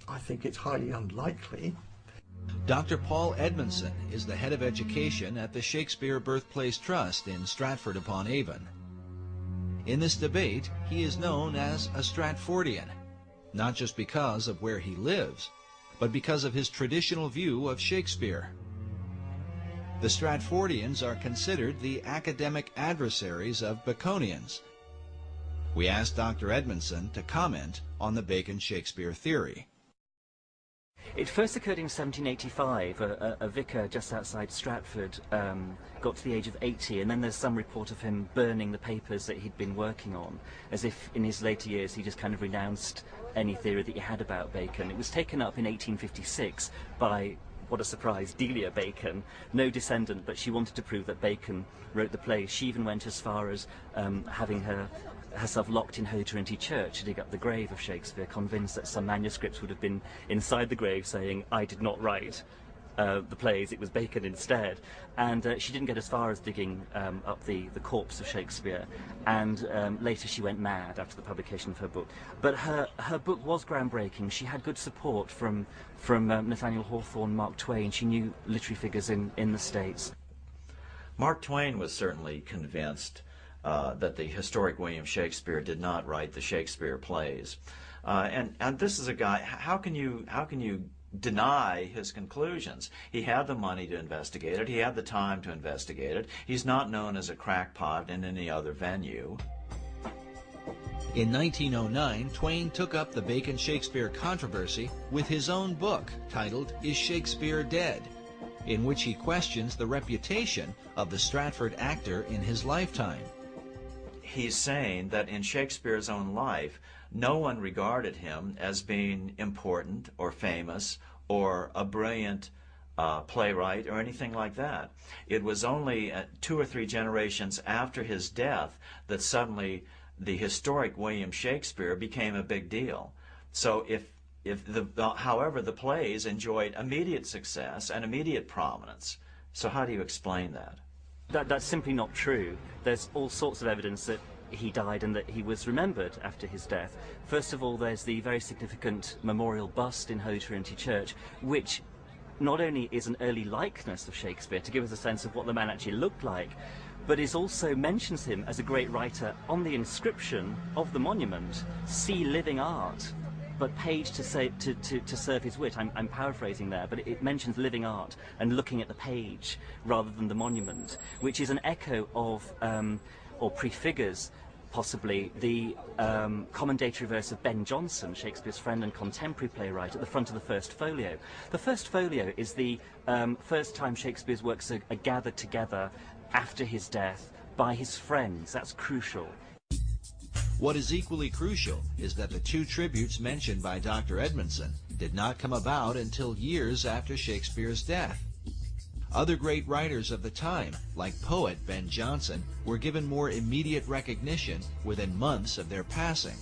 I think it's highly unlikely. Dr. Paul Edmondson is the head of education at the Shakespeare Birthplace Trust in Stratford-upon-Avon. In this debate, he is known as a Stratfordian, not just because of where he lives, but because of his traditional view of Shakespeare. The Stratfordians are considered the academic adversaries of Baconians. We asked Dr. Edmondson to comment on the Bacon-Shakespeare theory. It first occurred in 1785. A vicar just outside Stratford got to the age of 80, and then there's some report of him burning the papers that he'd been working on, as if in his later years he just kind of renounced any theory that he had about Bacon. It was taken up in 1856 by, what a surprise, Delia Bacon, no descendant, but she wanted to prove that Bacon wrote the plays. She even went as far as having herself locked in Holy Trinity Church to dig up the grave of Shakespeare, convinced that some manuscripts would have been inside the grave saying, "I did not write the plays, it was Bacon instead." And she didn't get as far as digging up the corpse of Shakespeare, and later she went mad after the publication of her book. But her book was groundbreaking. She had good support from Nathaniel Hawthorne, Mark Twain. She knew literary figures in the States. Mark Twain was certainly convinced that the historic William Shakespeare did not write the Shakespeare plays, and this is a guy. How can you deny his conclusions? He had the money to investigate it. He had the time to investigate it. He's not known as a crackpot in any other venue. In 1909, Twain took up the Bacon-Shakespeare controversy with his own book titled Is Shakespeare Dead?, in which he questions the reputation of the Stratford actor in his lifetime. He's saying that in Shakespeare's own life, no one regarded him as being important or famous or a brilliant playwright or anything like that. It was only 2 or 3 generations after his death that suddenly the historic William Shakespeare became a big deal. So however, the plays enjoyed immediate success and immediate prominence. So how do you explain that? That's simply not true. There's all sorts of evidence that he died and that he was remembered after his death. First of all, there's the very significant memorial bust in Holy Trinity Church, which not only is an early likeness of Shakespeare to give us a sense of what the man actually looked like, but it also mentions him as a great writer. On the inscription of the monument, "See living art, but page to serve his wit." I'm paraphrasing there, but it mentions living art and looking at the page rather than the monument, which is an echo of, or prefigures possibly, the commendatory verse of Ben Jonson, Shakespeare's friend and contemporary playwright, at the front of the first folio. The first folio is the first time Shakespeare's works are gathered together after his death by his friends. That's crucial. What is equally crucial is that the 2 tributes mentioned by Dr. Edmondson did not come about until years after Shakespeare's death. Other great writers of the time, like poet Ben Jonson, were given more immediate recognition within months of their passing.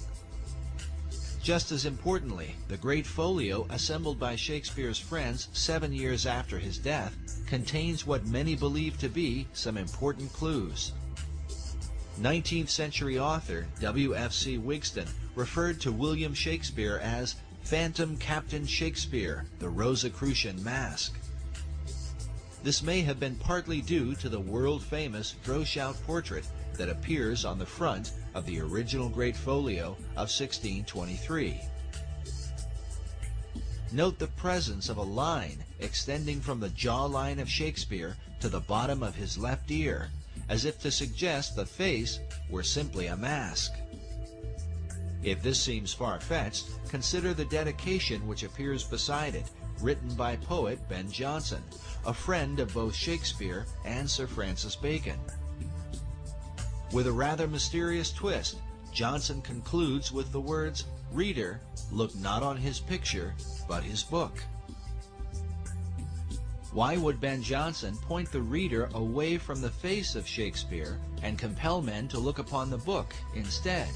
Just as importantly, the great folio assembled by Shakespeare's friends 7 years after his death contains what many believe to be some important clues. 19th century author W.F.C. Wigston referred to William Shakespeare as Phantom Captain Shakespeare, the Rosicrucian Mask. This may have been partly due to the world-famous Droeshout portrait that appears on the front of the original Great Folio of 1623. Note the presence of a line extending from the jawline of Shakespeare to the bottom of his left ear, as if to suggest the face were simply a mask. If this seems far-fetched, consider the dedication which appears beside it, written by poet Ben Jonson, a friend of both Shakespeare and Sir Francis Bacon. With a rather mysterious twist, Jonson concludes with the words, "Reader, look not on his picture, but his book." Why would Ben Jonson point the reader away from the face of Shakespeare and compel men to look upon the book instead?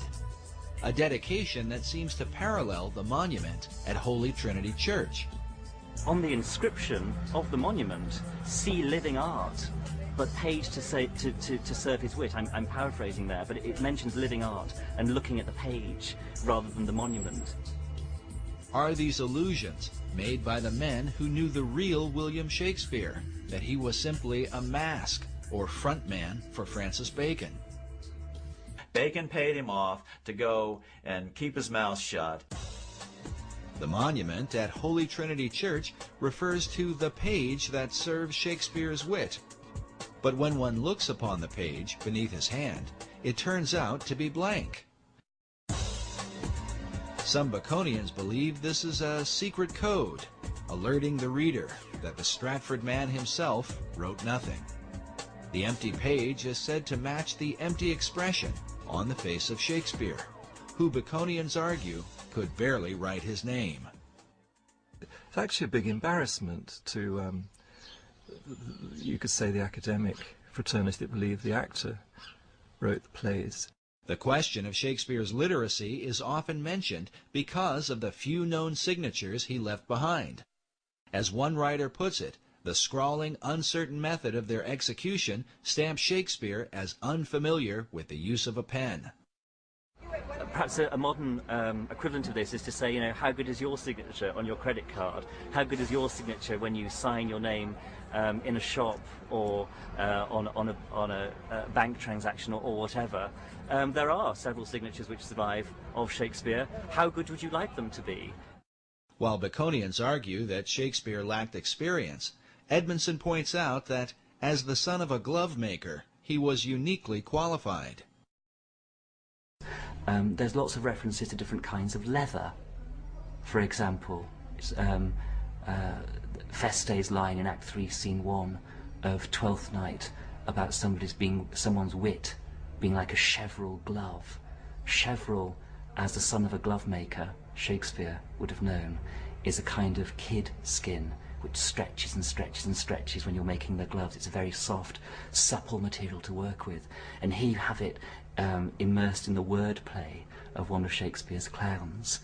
A dedication that seems to parallel the monument at Holy Trinity Church. On the inscription of the monument, "See living art, but page to serve his wit." I'm paraphrasing there, but it mentions living art and looking at the page rather than the monument. are these illusions made by the men who knew the real William Shakespeare, that he was simply a mask or front man for Francis Bacon? Bacon paid him off to go and keep his mouth shut. The monument at Holy Trinity Church refers to the page that serves Shakespeare's wit. But when one looks upon the page beneath his hand, it turns out to be blank. Some Baconians believe this is a secret code, alerting the reader that the Stratford man himself wrote nothing. The empty page is said to match the empty expression on the face of Shakespeare, who Baconians argue could barely write his name. It's actually a big embarrassment to, you could say, the academic fraternity that believed the actor wrote the plays. The question of Shakespeare's literacy is often mentioned because of the few known signatures he left behind. As one writer puts it, the scrawling, uncertain method of their execution stamps Shakespeare as unfamiliar with the use of a pen. Perhaps a modern equivalent of this is to say, you know, how good is your signature on your credit card? How good is your signature when you sign your name in a shop or on a bank transaction or whatever? There are several signatures which survive of Shakespeare. How good would you like them to be? While Baconians argue that Shakespeare lacked experience, Edmondson points out that, as the son of a glove maker, he was uniquely qualified. There's lots of references to different kinds of leather. For example, Feste's line in Act 3, Scene 1 of Twelfth Night about someone's wit being like a cheverel glove. Cheverel, as the son of a glove maker, Shakespeare would have known, is a kind of kid skin which stretches and stretches and stretches when you're making the gloves. It's a very soft, supple material to work with, and here you have it immersed in the wordplay of one of Shakespeare's clowns.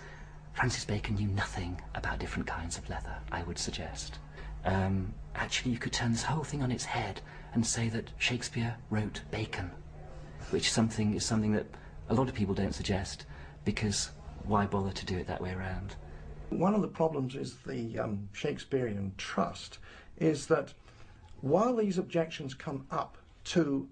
Francis Bacon knew nothing about different kinds of leather, I would suggest. Actually, you could turn this whole thing on its head and say that Shakespeare wrote Bacon, which is something that a lot of people don't suggest, because why bother to do it that way around? One of the problems is the Shakespearean trust is that while these objections come up to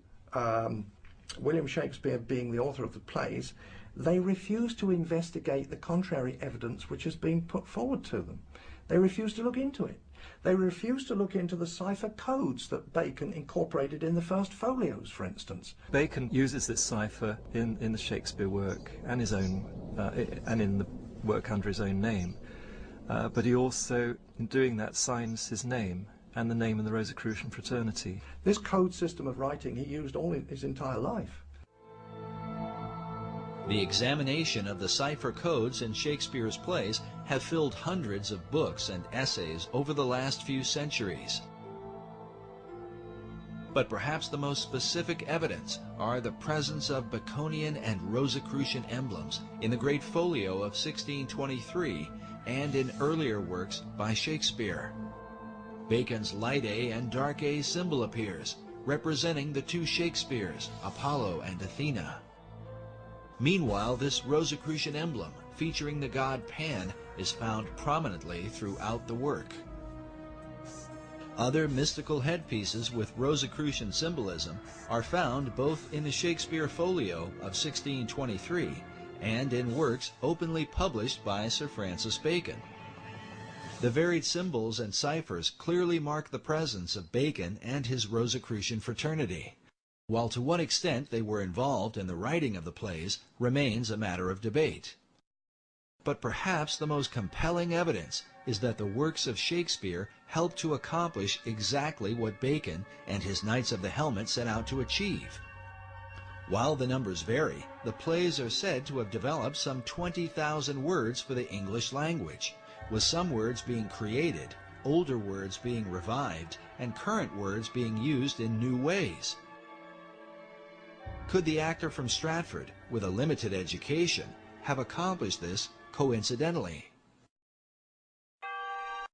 William Shakespeare being the author of the plays, they refuse to investigate the contrary evidence which has been put forward to them. They refuse to look into it. They refuse to look into the cipher codes that Bacon incorporated in the first folios, for instance. Bacon uses this cipher in the Shakespeare work and his own, and in the work under his own name. But he also, in doing that, signs his name and the name of the Rosicrucian fraternity. This code system of writing he used all his entire life. The examination of the cipher codes in Shakespeare's plays have filled hundreds of books and essays over the last few centuries. But perhaps the most specific evidence are the presence of Baconian and Rosicrucian emblems in the Great Folio of 1623 and in earlier works by Shakespeare. Bacon's light A and dark A symbol appears, representing the two Shakespeares, Apollo and Athena. Meanwhile, this Rosicrucian emblem, featuring the god Pan, is found prominently throughout the work. Other mystical headpieces with Rosicrucian symbolism are found both in the Shakespeare Folio of 1623 and in works openly published by Sir Francis Bacon. The varied symbols and ciphers clearly mark the presence of Bacon and his Rosicrucian fraternity, while to what extent they were involved in the writing of the plays remains a matter of debate. But perhaps the most compelling evidence is that the works of Shakespeare helped to accomplish exactly what Bacon and his Knights of the Helmet set out to achieve. While the numbers vary, the plays are said to have developed some 20,000 words for the English language, with some words being created, older words being revived, and current words being used in new ways. Could the actor from Stratford, with a limited education, have accomplished this coincidentally?